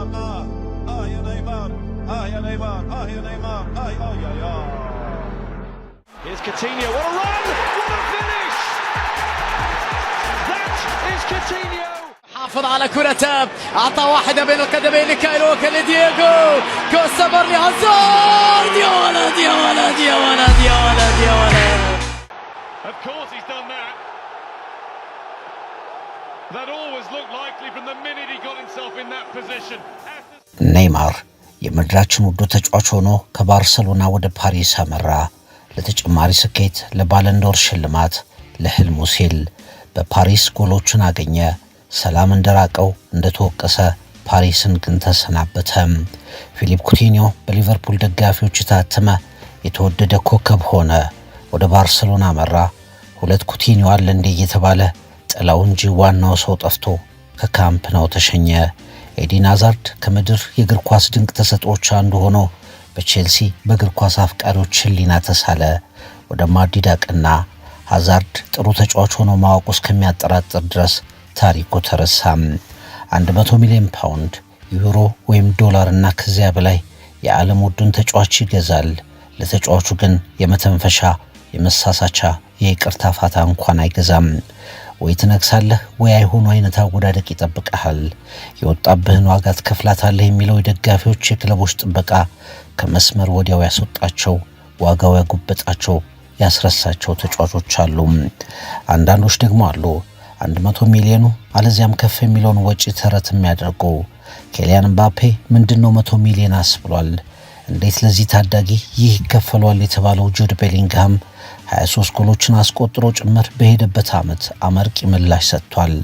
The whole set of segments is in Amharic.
يا نيمار يا نيمار يا نيمار Here's Coutinho, what a run, what a finish. That is Coutinho. حافظ على كرة، أعطى واحدة بين القدمين لكايلوكا لدييغو كوستا برلي هازارد. يا ولد يا ولد يا ولد يا ولد يا ولد. Of course he's done that. That always looked likely from the minute he got himself in that position. ኔይማር የምድራችን ውዱ ተጫዋች ሆኖ ከባርሰሎና ወደ ፓሪስ አመራ። ለተጨማሪ ስኬት፣ ለባለንዶር ሽልማት፣ ለህልሙ ሲል በፓሪስ ጎሎችን አገኘ። ሰላም እንደራቀው እንደተወቀሰ ፓሪስን ግን ተሰናበተ። ፊሊፕ ኩቲኒዮ በሊቨርፑል ደጋፊዎች ታተመ፣ የተወደደ ኮከብ ሆነ። ወደ ባርሰሎና አመራ። ሁለት ኩቲኒዮ አለ እንደ እየተባለ ጥላው እንጂ ዋናው ሰው ጠፍቶ ከካምፕ ነው ተሸኘ። ኤዲን ሃዛርድ ከምድር የእግር ኳስ ድንቅ ተሰጥኦዎች አንዱ ሆኖ በቼልሲ በእግር ኳስ አፍቃሪዎች ህሊና ተሳለ። ወደ ማድሪድ አቀና። ሃዛርድ ጥሩ ተጫዋች ሆኖ ማወቁ እስከሚያጠራጥር ድረስ ታሪኩ ተረሳ። 100 ሚሊዮን ፓውንድ፣ ዩሮ ወይም ዶላር እና ከዚያ በላይ የዓለም ውዱን ተጫዋች ይገዛል። ለተጫዋቹ ግን የመተንፈሻ፣ የመሳሳቻ፣ የይቅርታ ፋታ እንኳን አይገዛም። ወይ ትነግሳለህ ወይ አይሆኑ አይነት አወዳደቅ ይጠብቀሃል። የወጣብህን ዋጋ ትከፍላታለህ የሚለው የደጋፊዎች የክለቦች ጥበቃ ከመስመር ወዲያው ያስወጣቸው፣ ዋጋው ያጎበጣቸው፣ ያስረሳቸው ተጫዋቾች አሉ። አንዳንዶች ደግሞ አሉ 100 ሚሊዮኑ አለዚያም ከፍ የሚለውን ወጪ ተረት የሚያደርጉ። ኬሊያን ምባፔ ምንድነው 100 ሚሊዮን አስብሏል? እንዴት ለዚህ ታዳጊ ይህ ይከፈሏል የተባለው ጁድ ቤሊንግሃም 23 ጎሎችን አስቆጥሮ ጭምር በሄደበት ዓመት አመርቂ ምላሽ ሰጥቷል።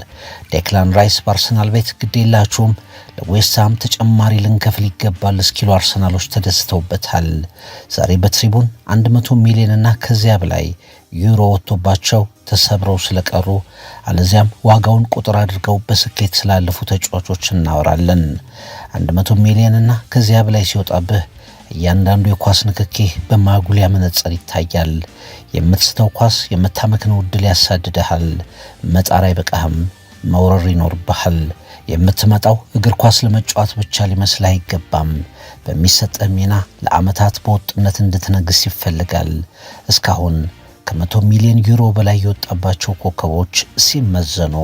ዴክላን ራይስ በአርሰናል ቤት ግዴላችሁም ለዌስትሃም ተጨማሪ ልንከፍል ይገባል እስኪሉ አርሰናሎች ተደስተውበታል። ዛሬ በትሪቡን 100 ሚሊዮን እና ከዚያ በላይ ዩሮ ወጥቶባቸው ተሰብረው ስለቀሩ አለዚያም ዋጋውን ቁጥር አድርገው በስኬት ስላለፉ ተጫዋቾች እናወራለን። 100 ሚሊዮን እና ከዚያ በላይ ሲወጣብህ እያንዳንዱ የኳስ ንክኪ በማጉሊያ መነጽር ይታያል። የምትስተው ኳስ የምታመክነው ዕድል ያሳድድሃል። መጣር አይበቃህም፣ መውረር ይኖርብሃል። የምትመጣው እግር ኳስ ለመጫወት ብቻ ሊመስልህ አይገባም። በሚሰጥህ ሚና ለዓመታት በወጥነት እንድትነግስ ይፈልጋል። እስካሁን ከ100 ሚሊዮን ዩሮ በላይ የወጣባቸው ኮከቦች ሲመዘኑ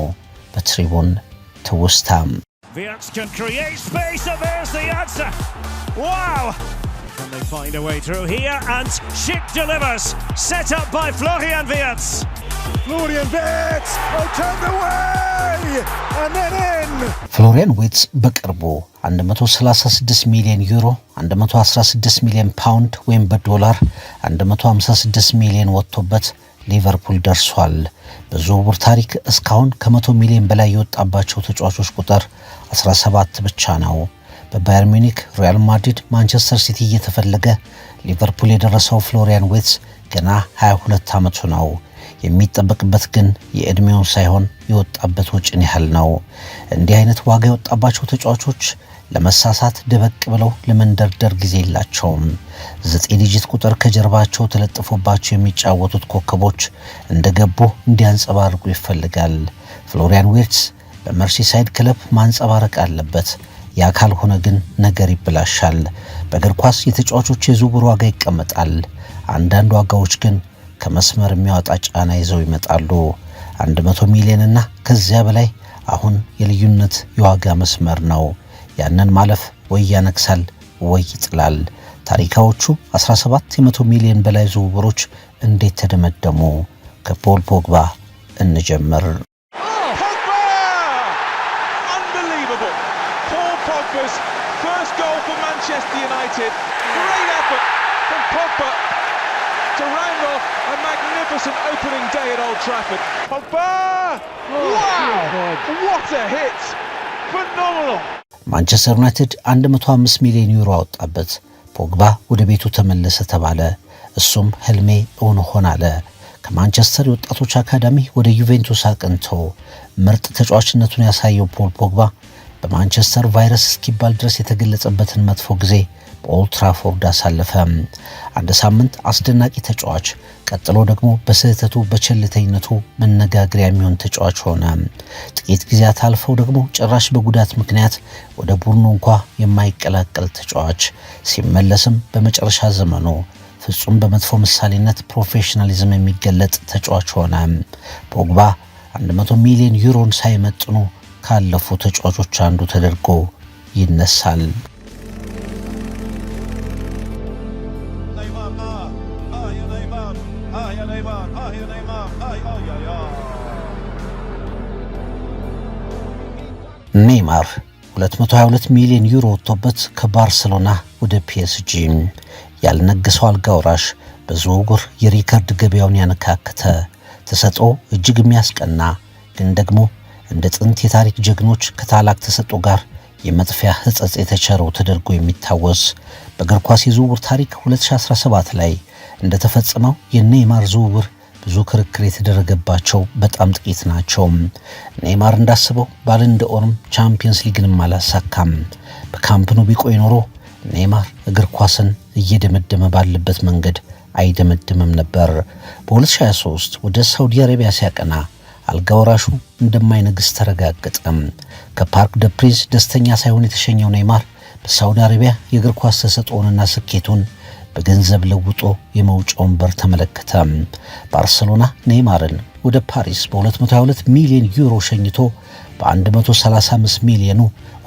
በትሪቡን ትውስታ Wirtz can create space, and there's the answer. Wow! Can they find a way through here? And Schick delivers. Set up by Florian Wirtz. Florian Wirtz! Oh, turned away! And then in! ፍሎሪያን ዊርትዝ በቅርቡ 136 ሚሊዮን ዩሮ 116 ሚሊዮን ፓውንድ ወይም በዶላር 156 ሚሊዮን ወጥቶበት ሊቨርፑል ደርሷል። በዝውውር ታሪክ እስካሁን ከ100 ሚሊዮን በላይ የወጣባቸው ተጫዋቾች ቁጥር 17 ብቻ ነው። በባየር ሚኒክ፣ ሪያል ማድሪድ፣ ማንቸስተር ሲቲ እየተፈለገ ሊቨርፑል የደረሰው ፍሎሪያን ዊርትዝ ገና 22 ዓመቱ ነው። የሚጠበቅበት ግን የእድሜውን ሳይሆን የወጣበት ወጪን ያህል ነው። እንዲህ አይነት ዋጋ የወጣባቸው ተጫዋቾች ለመሳሳት ደበቅ ብለው ለመንደርደር ጊዜ የላቸውም። 9 ዲጂት ቁጥር ከጀርባቸው ተለጥፎባቸው የሚጫወቱት ኮከቦች እንደገቡ እንዲያንጸባርቁ ይፈልጋል። ፍሎሪያን ዊርትዝ በመርሲሳይድ ክለብ ማንጸባረቅ አለበት። ያ ካልሆነ ግን ነገር ይበላሻል። በእግር ኳስ የተጫዋቾች የዝውውር ዋጋ ይቀመጣል። አንዳንድ ዋጋዎች ግን ከመስመር የሚያወጣ ጫና ይዘው ይመጣሉ። 100 ሚሊዮን እና ከዚያ በላይ አሁን የልዩነት የዋጋ መስመር ነው። ያንን ማለፍ ወይ ያነክሳል ወይ ይጥላል። ታሪካዎቹ 17 የ100 ሚሊዮን በላይ ዝውውሮች እንዴት ተደመደሙ? ከፖል ፖግባ እንጀምር። Pogba's first goal for Manchester United. Great effort from Pogba to round off a magnificent opening day at Old Trafford. Pogba! Wow! What a hit! Phenomenal! ማንቸስተር ዩናይትድ 105 ሚሊዮን ዩሮ አወጣበት። ፖግባ ወደ ቤቱ ተመለሰ ተባለ። እሱም ህልሜ እውን ሆናለ። ከማንቸስተር የወጣቶች አካዳሚ ወደ ዩቬንቱስ አቅንቶ ምርጥ ተጫዋችነቱን ያሳየው ፖል ፖግባ በማንቸስተር ቫይረስ እስኪባል ድረስ የተገለጸበትን መጥፎ ጊዜ በኦልድ ትራፎርድ አሳለፈ። አንድ ሳምንት አስደናቂ ተጫዋች፣ ቀጥሎ ደግሞ በስህተቱ በቸልተኝነቱ መነጋገሪያ የሚሆን ተጫዋች ሆነ። ጥቂት ጊዜያት አልፈው ደግሞ ጭራሽ በጉዳት ምክንያት ወደ ቡድኑ እንኳ የማይቀላቀል ተጫዋች፣ ሲመለስም በመጨረሻ ዘመኑ ፍጹም በመጥፎ ምሳሌነት ፕሮፌሽናሊዝም የሚገለጥ ተጫዋች ሆነ። ፖግባ 100 ሚሊዮን ዩሮን ሳይመጥኑ ካለፉ ተጫዋቾች አንዱ ተደርጎ ይነሳል። ኔይማር 222 ሚሊዮን ዩሮ ወጥቶበት ከባርሰሎና ወደ ፒኤስጂ ያልነገሰው አልጋ ወራሽ በዝውውር የሪከርድ ገበያውን ያነካከተ ተሰጥኦ እጅግ የሚያስቀና ግን ደግሞ እንደ ጥንት የታሪክ ጀግኖች ከታላቅ ተሰጥኦ ጋር የመጥፊያ ሕጸጽ የተቸረው ተደርጎ የሚታወስ በእግር ኳስ የዝውውር ታሪክ 2017 ላይ እንደተፈጸመው የኔይማር ዝውውር ብዙ ክርክር የተደረገባቸው በጣም ጥቂት ናቸው። ኔይማር እንዳስበው ባለን ዶርም ቻምፒየንስ ሊግንም አላሳካም። በካምፕ ኑ ቢቆይ ኖሮ ኔይማር እግር ኳስን እየደመደመ ባለበት መንገድ አይደመድምም ነበር። በ2023 ወደ ሳውዲ አረቢያ ሲያቀና አልጋ ወራሹ እንደማይነግስ ተረጋገጠ። ከፓርክ ደ ፕሪንስ ደስተኛ ሳይሆን የተሸኘው ኔይማር በሳውዲ አረቢያ የእግር ኳስ ተሰጥኦንና ስኬቱን በገንዘብ ለውጦ የመውጫውን በር ተመለከተ። ባርሰሎና ኔይማርን ወደ ፓሪስ በ222 ሚሊዮን ዩሮ ሸኝቶ በ135 ሚሊዮኑ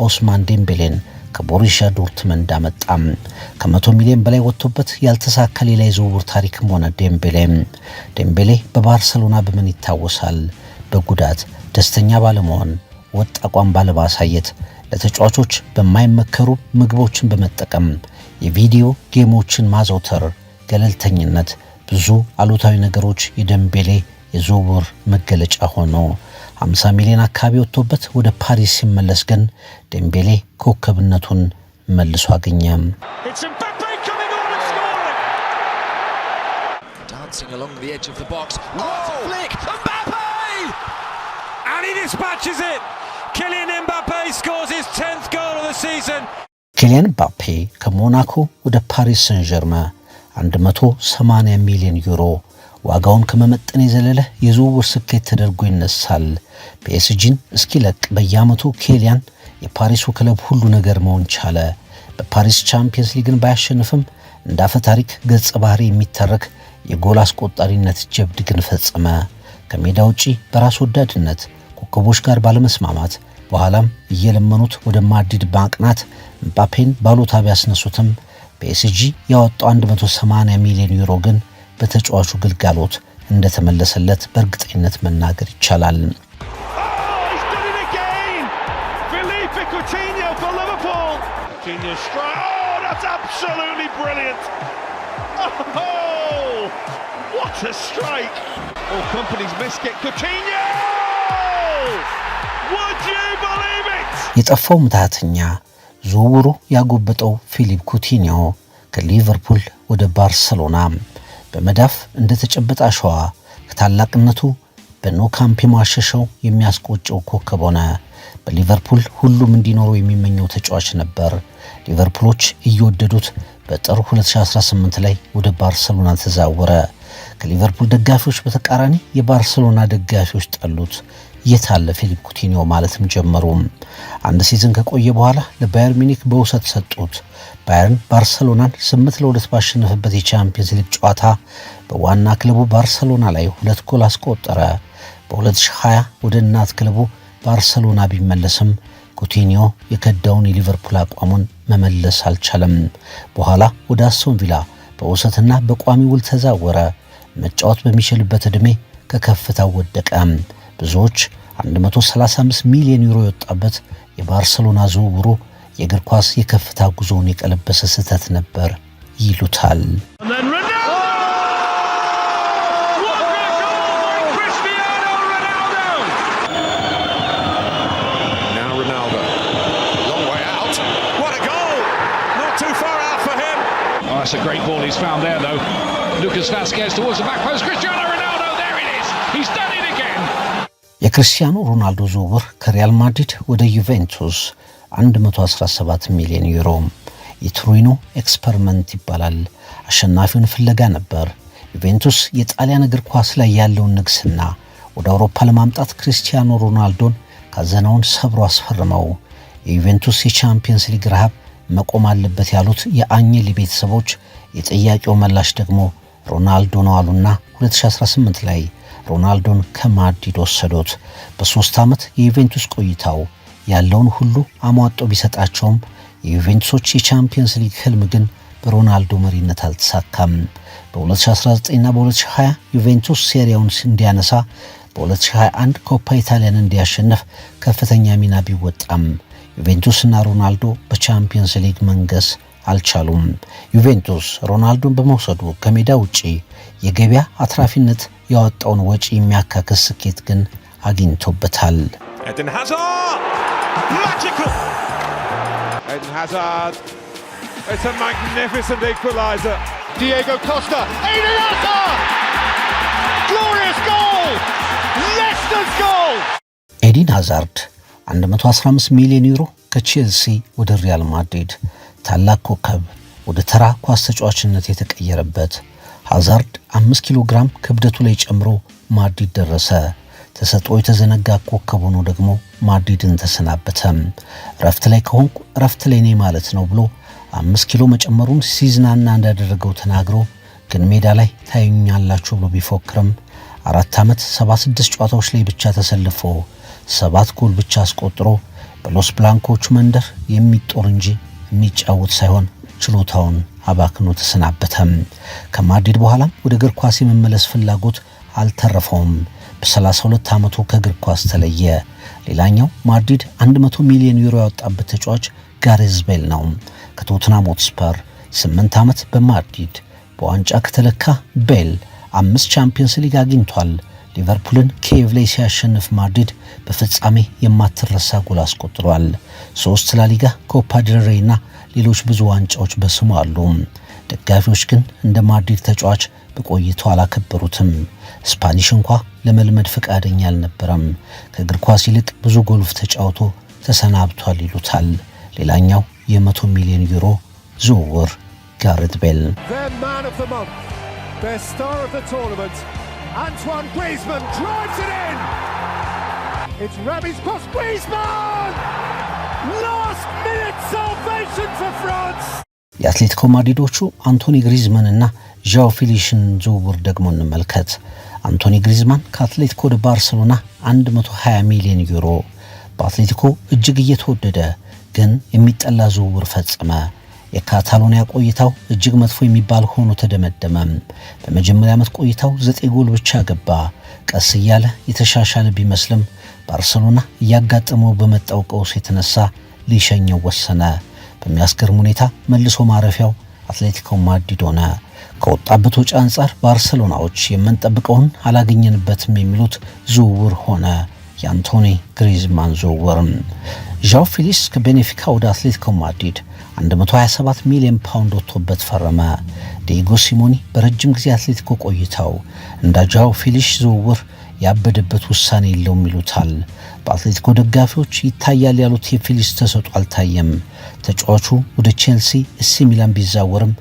ኦስማን ዴምቤሌን ከቦሩሲያ ዶርትመንድ አመጣ። ከ100 ሚሊዮን በላይ ወጥቶበት ያልተሳካ ሌላ የዝውውር ታሪክም ሆነ ዴምቤሌ በባርሰሎና በምን ይታወሳል? በጉዳት ደስተኛ ባለመሆን፣ ወጥ አቋም ባለማሳየት፣ ለተጫዋቾች በማይመከሩ ምግቦችን በመጠቀም፣ የቪዲዮ ጌሞችን ማዘውተር፣ ገለልተኝነት፣ ብዙ አሉታዊ ነገሮች የዴምቤሌ የዝውውር መገለጫ ሆኖ 50 ሚሊዮን አካባቢ ወጥቶበት ወደ ፓሪስ ሲመለስ ግን ዴምቤሌ ኮከብነቱን መልሶ አገኘ። ኪሊያን ምባፔ ከሞናኮ ወደ ፓሪስ ሰን ዠርመን 180 ሚሊዮን ዩሮ ዋጋውን ከመመጠን የዘለለ የዝውውር ስኬት ተደርጎ ይነሳል። ፒኤስጂን እስኪለቅ በየዓመቱ ኪሊያን የፓሪሱ ክለብ ሁሉ ነገር መሆን ቻለ። በፓሪስ ቻምፒየንስ ሊግን ባያሸንፍም እንዳፈ ታሪክ ገጸ ባህሪ የሚተረክ የጎል አስቆጣሪነት ጀብድ ግን ፈጸመ። ከሜዳ ውጪ በራስ ወዳድነት ኮከቦች ጋር ባለመስማማት በኋላም እየለመኑት ወደ ማድሪድ ማቅናት ምባፔን ባሉታ ቢያስነሱትም ፒኤስጂ ያወጣው 180 ሚሊዮን ዩሮ ግን በተጫዋቹ ግልጋሎት እንደተመለሰለት በእርግጠኝነት መናገር ይቻላል። የጠፋው ምትሃተኛ ዝውውሩ ያጎበጠው ፊሊፕ ኩቲኒዮ ከሊቨርፑል ወደ ባርሰሎና በመዳፍ እንደተጨበጠ አሸዋ ከታላቅነቱ በኖ ካምፕ ማሸሸው የሚያስቆጨው ኮከብ ሆነ። በሊቨርፑል ሁሉም እንዲኖሩ የሚመኘው ተጫዋች ነበር። ሊቨርፑሎች እየወደዱት በጥር 2018 ላይ ወደ ባርሰሎና ተዛወረ። ከሊቨርፑል ደጋፊዎች በተቃራኒ የባርሰሎና ደጋፊዎች ጠሉት። የታለ ፊሊፕ ኩቲኒዮ ማለትም ጀመሩ። አንድ ሲዝን ከቆየ በኋላ ለባየር ሚኒክ በውሰት ሰጡት። ባየርን ባርሰሎናን 8-2 ባሸነፈበት የቻምፒየንስ ሊግ ጨዋታ በዋና ክለቡ ባርሰሎና ላይ 2 ጎል አስቆጠረ። በ2020 ወደ እናት ክለቡ ባርሰሎና ቢመለስም ኩቲኒዮ የከዳውን የሊቨርፑል አቋሙን መመለስ አልቻለም። በኋላ ወደ አስቶን ቪላ በውሰትና በቋሚ ውል ተዛወረ። መጫወት በሚችልበት ዕድሜ ከከፍታው ወደቀ። ብዙዎች 135 ሚሊዮን ዩሮ የወጣበት የባርሰሎና ዝውውሩ የእግር ኳስ የከፍታ ጉዞውን የቀለበሰ ስህተት ነበር ይሉታል። That's a great ball he's found there though. Lucas Vazquez towards the back post. Cristiano Ronaldo, there it is. He's done it again. የክርስቲያኖ ሮናልዶ ዝውውር ከሪያል ማድሪድ ወደ ዩቬንቱስ 117 ሚሊዮን ዩሮ። የቱሪኖ ኤክስፐሪመንት ይባላል። አሸናፊውን ፍለጋ ነበር። ዩቬንቱስ የጣሊያን እግር ኳስ ላይ ያለውን ንግስና ወደ አውሮፓ ለማምጣት ክሪስቲያኖ ሮናልዶን ካዘናውን ሰብሮ አስፈርመው የዩቬንቱስ የቻምፒየንስ ሊግ ረሃብ መቆም አለበት ያሉት የአኘሊ ቤተሰቦች የጥያቄው ምላሽ ደግሞ ሮናልዶ ነው አሉና 2018 ላይ ሮናልዶን ከማድሪድ ወሰዱት። በ3 ዓመት የዩቬንቱስ ቆይታው ያለውን ሁሉ አሟጦ ቢሰጣቸውም የዩቬንቱሶች የቻምፒየንስ ሊግ ህልም ግን በሮናልዶ መሪነት አልተሳካም። በ2019 እና በ2020 ዩቬንቱስ ሴሪያውን እንዲያነሳ በ2021 ኮፓ ኢታሊያን እንዲያሸንፍ ከፍተኛ ሚና ቢወጣም ዩቬንቱስና ሮናልዶ በቻምፒየንስ ሊግ መንገስ አልቻሉም። ዩቬንቱስ ሮናልዶን በመውሰዱ ከሜዳ ውጪ የገበያ አትራፊነት ያወጣውን ወጪ የሚያካክስ ስኬት ግን አግኝቶበታል። Eden Hazard! Magical! Eden Hazard. It's a magnificent equaliser. Diego Costa. Eden Hazard! Glorious goal! Leicester's goal! ኤዲን ሃዛርድ 115 ሚሊዮን ዩሮ ከቼልሲ ወደ ሪያል ማድሪድ ታላቅ ኮከብ ወደ ተራ ኳስ ተጫዋችነት የተቀየረበት ሃዛርድ 5 ኪሎ ግራም ክብደቱ ላይ ጨምሮ ማድሪድ ደረሰ። ተሰጥኦ የተዘነጋ ኮከብ ሆኖ ደግሞ ማድሪድን ተሰናበተ። ረፍት ላይ ከሆንኩ ረፍት ላይ ነኝ ማለት ነው ብሎ 5 ኪሎ መጨመሩን ሲዝናና እንዳደረገው ተናግሮ ግን ሜዳ ላይ ታዩኛላችሁ ብሎ ቢፎክርም 4 ዓመት 76 ጨዋታዎች ላይ ብቻ ተሰልፎ 7 ጎል ብቻ አስቆጥሮ በሎስ ብላንኮቹ መንደር የሚጦር እንጂ የሚጫወት ሳይሆን ችሎታውን አባክኖ ተሰናበተ። ከማድሪድ በኋላ ወደ እግር ኳስ የመመለስ ፍላጎት አልተረፈውም። በ32 ዓመቱ ከእግር ኳስ ተለየ። ሌላኛው ማድሪድ 100 ሚሊዮን ዩሮ ያወጣበት ተጫዋች ጋሬዝ ቤል ነው። ከቶተንሃም ሆትስፐር 8 ዓመት በማድሪድ በዋንጫ ከተለካ ቤል 5 ቻምፒየንስ ሊግ አግኝቷል። ሊቨርፑልን ኪየቭ ላይ ሲያሸንፍ ማድሪድ በፍጻሜ የማትረሳ ጎል አስቆጥሯል። 3 ላሊጋ፣ ኮፓ ዴል ሬይ እና ሌሎች ብዙ ዋንጫዎች በስሙ አሉ። ደጋፊዎች ግን እንደ ማድሪድ ተጫዋች በቆይታው አላከበሩትም። ስፓኒሽ እንኳ ለመልመድ ፈቃደኛ አልነበረም። ከእግር ኳስ ይልቅ ብዙ ጎልፍ ተጫውቶ ተሰናብቷል ይሉታል። ሌላኛው የ100 ሚሊዮን ዩሮ ዝውውር ጋሬት ቤል። Antoine Griezmann drives it in. It's Rabi's cross. Griezmann! Last minute salvation for France. የአትሌቲኮ ማድሪዶቹ አንቶኒ ግሪዝማን እና ዣኦ ፊሊሽን ዝውውር ደግሞ እንመልከት። አንቶኒ ግሪዝማን ከአትሌቲኮ ወደ ባርሴሎና 120 ሚሊዮን ዩሮ በአትሌቲኮ እጅግ እየተወደደ ግን የሚጠላ ዝውውር ፈጸመ። የካታሎኒያ ቆይታው እጅግ መጥፎ የሚባል ሆኖ ተደመደመ። በመጀመሪያ ዓመት ቆይታው 9 ጎል ብቻ ገባ። ቀስ እያለ የተሻሻለ ቢመስልም ባርሴሎና እያጋጠመው በመጣው ቀውስ የተነሳ ሊሸኘው ወሰነ። በሚያስገርም ሁኔታ መልሶ ማረፊያው አትሌቲኮ ማድሪድ ሆነ። ከወጣበት ወጪ አንጻር ባርሴሎናዎች የምንጠብቀውን አላገኘንበትም የሚሉት ዝውውር ሆነ የአንቶኒ ግሪዝማን ዝውውር። ዣኦ ፊሊክስ ከቤኔፊካ ወደ አትሌቲኮ ማድሪድ 127 ሚሊዮን ፓውንድ ወጥቶበት ፈረመ። ዲየጎ ሲሞኒ በረጅም ጊዜ አትሌቲኮ ቆይታው እንደ ዣኦ ፊሊክስ ዝውውር ያበደበት ውሳኔ የለውም ይሉታል። በአትሌቲኮ ደጋፊዎች ይታያል ያሉት የፊሊክስ ተሰጥኦ አልታየም። ተጫዋቹ ወደ ቼልሲ፣ ኤሲ ሚላን ቢዛወርም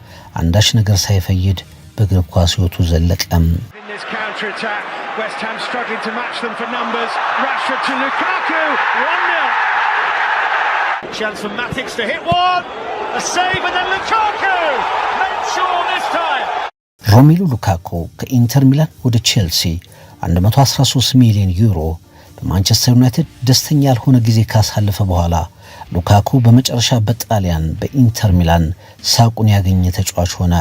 አንዳች ነገር ሳይፈይድ በእግር ኳስ ሕይወቱ ዘለቀም። West Ham struggling to match them for numbers. Rashford to Lukaku, 1-0. Chance for Matic to hit one. A save and then Lukaku made sure this time. ሮሜሉ ሉካኩ ከኢንተር ሚላን ወደ ቼልሲ 113 ሚሊዮን ዩሮ በማንቸስተር ዩናይትድ ደስተኛ ያልሆነ ጊዜ ካሳለፈ በኋላ ሉካኩ በመጨረሻ በጣሊያን በኢንተር ሚላን ሳቁን ያገኘ ተጫዋች ሆነ።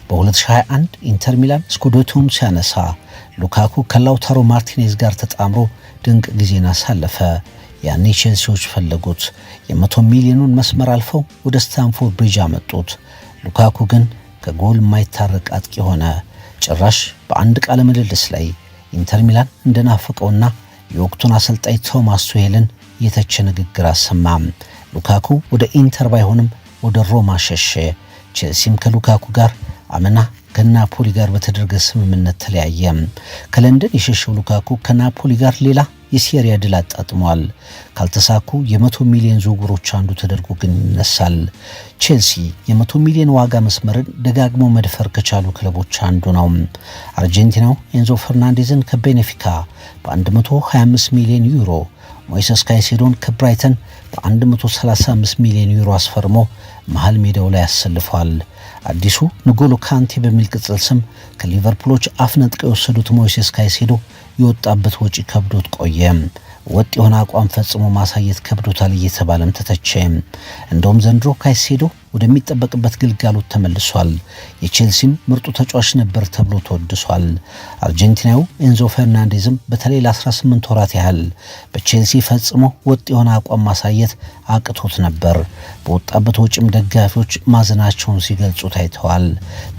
በ2021 ኢንተር ሚላን ስኩዴቶውን ሲያነሳ ሉካኩ ከላውታሮ ማርቲኔዝ ጋር ተጣምሮ ድንቅ ጊዜን አሳለፈ። ያኔ ቼልሲዎች ፈለጉት። የ100 ሚሊዮኑን መስመር አልፈው ወደ ስታንፎርድ ብሪጅ አመጡት። ሉካኩ ግን ከጎል የማይታረቅ አጥቂ ሆነ። ጭራሽ በአንድ ቃለ ምልልስ ላይ ኢንተር ሚላን እንደናፈቀውና የወቅቱን አሰልጣኝ ቶማስ ቱሄልን የተቸ ንግግር አሰማም። ሉካኩ ወደ ኢንተር ባይሆንም ወደ ሮማ ሸሸ። ቼልሲም ከሉካኩ ጋር አምና ከናፖሊ ጋር በተደረገ ስምምነት ተለያየ። ከለንደን የሸሸው ሉካኩ ከናፖሊ ጋር ሌላ የሴሪያ ድል አጣጥሟል። ካልተሳኩ የ100 ሚሊዮን ዝውውሮች አንዱ ተደርጎ ግን ይነሳል። ቼልሲ የ100 ሚሊዮን ዋጋ መስመርን ደጋግሞ መድፈር ከቻሉ ክለቦች አንዱ ነው። አርጀንቲናው ኤንዞ ፈርናንዴዝን ከቤኔፊካ በ125 ሚሊዮን ዩሮ፣ ሞይሰስ ካይሴዶን ከብራይተን በ135 ሚሊዮን ዩሮ አስፈርሞ መሃል ሜዳው ላይ ያሰልፏል። አዲሱ ንጎሎ ካንቴ በሚል ቅጽል ስም ከሊቨርፑሎች አፍነጥቀው የወሰዱት ሞይሴስ ካይሴዶ የወጣበት ወጪ ከብዶት ቆየ። ወጥ የሆነ አቋም ፈጽሞ ማሳየት ከብዶታል እየተባለም ተተቸ። እንደውም ዘንድሮ ካይሴዶ ወደሚጠበቅበት ግልጋሎት ተመልሷል። የቼልሲም ምርጡ ተጫዋች ነበር ተብሎ ተወድሷል። አርጀንቲናው ኤንዞ ፈርናንዴዝም በተለይ ለ18 ወራት ያህል በቼልሲ ፈጽሞ ወጥ የሆነ አቋም ማሳየት አቅቶት ነበር። በወጣበት ወጪም ደጋፊዎች ማዘናቸውን ሲገልጹ ታይተዋል።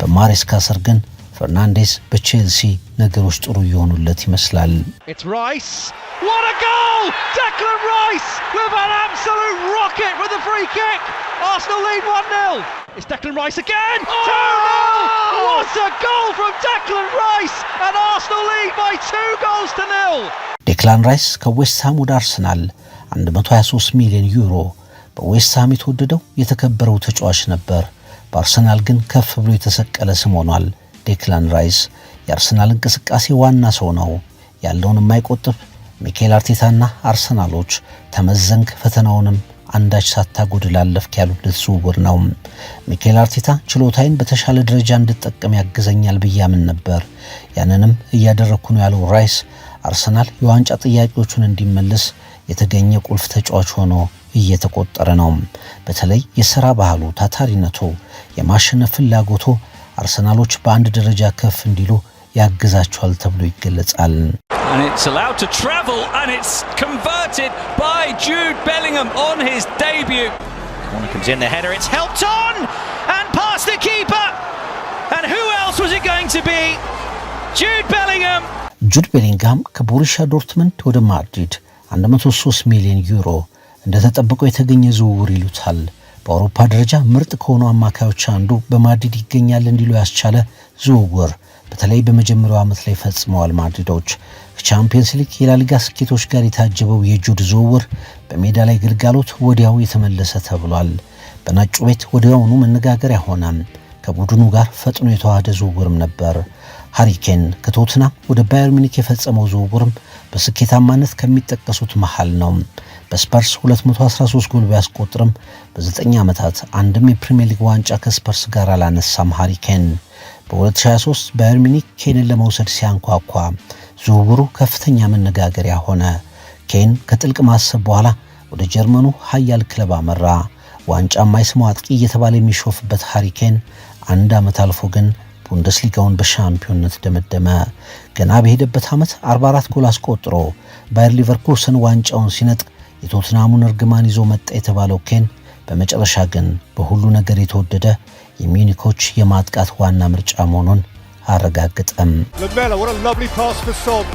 በማሬስካ ስር ግን ፈርናንዴዝ በቼልሲ ነገሮች ጥሩ እየሆኑለት ይመስላል። What a goal! Declan Rice with an absolute rocket with a free kick. Arsenal lead 1-0. It's Declan Rice again. 2-0. What a goal from Declan Rice, and Arsenal lead by 2 goals to 0. ዴክላን ራይስ ከዌስትሃም ወደ አርሰናል 123 ሚሊዮን ዩሮ በዌስትሃም የተወደደው የተከበረው ተጫዋች ነበር። በአርሰናል ግን ከፍ ብሎ የተሰቀለ ስም ሆኗል። ዴክላን ራይስ የአርሰናል እንቅስቃሴ ዋና ሰው ነው። ያለውን የማይቆጥብ ሚኬል አርቴታና አርሰናሎች ተመዘንክ ፈተናውንም አንዳች ሳታጎድል አለፍክ ያሉት ዝውውር ነው። ሚኬል አርቴታ ችሎታዬን በተሻለ ደረጃ እንድጠቀም ያግዘኛል ብያምን ነበር፣ ያንንም እያደረኩ ነው ያለው ራይስ አርሰናል የዋንጫ ጥያቄዎቹን እንዲመልስ የተገኘ ቁልፍ ተጫዋች ሆኖ እየተቆጠረ ነው። በተለይ የሥራ ባህሉ፣ ታታሪነቱ፣ የማሸነፍ ፍላጎቱ አርሰናሎች በአንድ ደረጃ ከፍ እንዲሉ ያግዛቸዋል ተብሎ ይገለጻል። And it's allowed to travel, and it's converted by Jude Bellingham on his debut. One comes in, the header, it's helped on and past the keeper. And who else was it going to be? Jude Bellingham. ጁድ ቤሊንግሃም ከቦሩሲያ ዶርትመንድ ወደ ማድሪድ 103 ሚሊዮን ዩሮ እንደተጠበቀው የተገኘ ዝውውር ይሉታል። በአውሮፓ ደረጃ ምርጥ ከሆኑ አማካዮች አንዱ በማድሪድ ይገኛል እንዲሉ ያስቻለ ዝውውር በተለይ በመጀመሪያው ዓመት ላይ ፈጽመዋል። ማድሪዶች ከቻምፒየንስ ሊግ የላሊጋ ስኬቶች ጋር የታጀበው የጁድ ዝውውር በሜዳ ላይ ግልጋሎት ወዲያው የተመለሰ ተብሏል። በነጩ ቤት ወዲያውኑ መነጋገሪያ ሆነ። ከቡድኑ ጋር ፈጥኖ የተዋሃደ ዝውውርም ነበር። ሃሪኬን ከቶትናም ወደ ባየር ሚኒክ የፈጸመው ዝውውርም በስኬታማነት ከሚጠቀሱት መሃል ነው። በስፐርስ 213 ጎል ቢያስቆጥርም በ9 ዓመታት አንድም የፕሪሚየር ሊግ ዋንጫ ከስፐርስ ጋር አላነሳም። ሃሪኬን በ2023 ባየር ሚኒክ ኬንን ለመውሰድ ሲያንኳኳ ዝውውሩ ከፍተኛ መነጋገሪያ ሆነ። ኬን ከጥልቅ ማሰብ በኋላ ወደ ጀርመኑ ኃያል ክለብ አመራ። ዋንጫ የማይስመው አጥቂ እየተባለ የሚሾፍበት ሃሪኬን አንድ ዓመት አልፎ ግን ቡንደስሊጋውን በሻምፒዮንነት ደመደመ። ገና በሄደበት ዓመት 44 ጎል አስቆጥሮ ባየር ሊቨርኩሰን ዋንጫውን ሲነጥቅ የቶትናሙን እርግማን ይዞ መጣ የተባለው ኬን በመጨረሻ ግን በሁሉ ነገር የተወደደ የሚኒኮች የማጥቃት ዋና ምርጫ መሆኑን አረጋግጠም። Lamela, what a lovely pass for Son.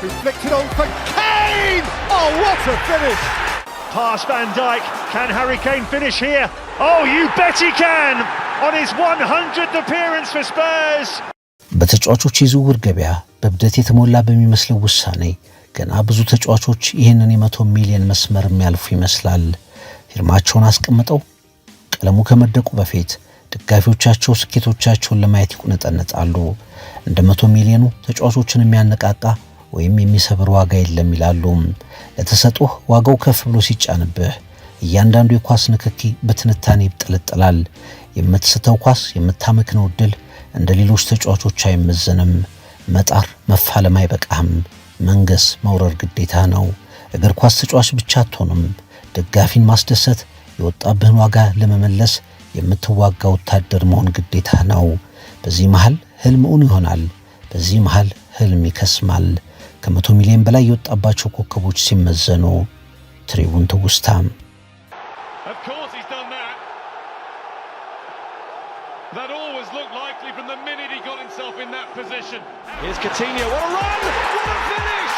Reflected on for Kane. Oh, what a finish! Pass Van Dijk. Can Harry Kane finish here? Oh, you bet he can! On his 100th appearance for Spurs. በተጫዋቾች የዝውውር ገበያ በብደት የተሞላ በሚመስለው ውሳኔ ገና ብዙ ተጫዋቾች ይህንን የ100 ሚሊዮን መስመር የሚያልፉ ይመስላል። ፊርማቸውን አስቀምጠው ቀለሙ ከመደቁ በፊት ደጋፊዎቻቸው ስኬቶቻቸውን ለማየት ይቁነጠነጣሉ። እንደ 100 ሚሊዮኑ ተጫዋቾችን የሚያነቃቃ ወይም የሚሰብር ዋጋ የለም ይላሉ። ለተሰጥኦህ ዋጋው ከፍ ብሎ ሲጫንብህ እያንዳንዱ የኳስ ንክኪ በትንታኔ ይጥለጠላል። የምትስተው ኳስ የምታመክነው ድል እንደ ሌሎች ተጫዋቾች አይመዘንም። መጣር መፋለም አይበቃም። መንገስ መውረር ግዴታ ነው። እግር ኳስ ተጫዋች ብቻ አትሆንም። ደጋፊን ማስደሰት፣ የወጣብህን ዋጋ ለመመለስ የምትዋጋ ወታደር መሆን ግዴታ ነው። በዚህ መሃል ህልም እውን ይሆናል። በዚህ መሃል ህልም ይከስማል። ከ100 ሚሊዮን በላይ የወጣባቸው ኮከቦች ሲመዘኑ ትሪቡን ትውስታም That always looked likely from the minute he got himself in that position. Here's Coutinho, what a run! What a finish!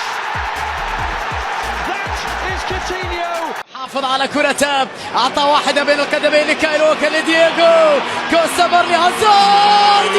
That is Coutinho! حافظ على كرته، أعطى واحدة بين القدمين لكايلو لدييغو كوستا برلي هازارد.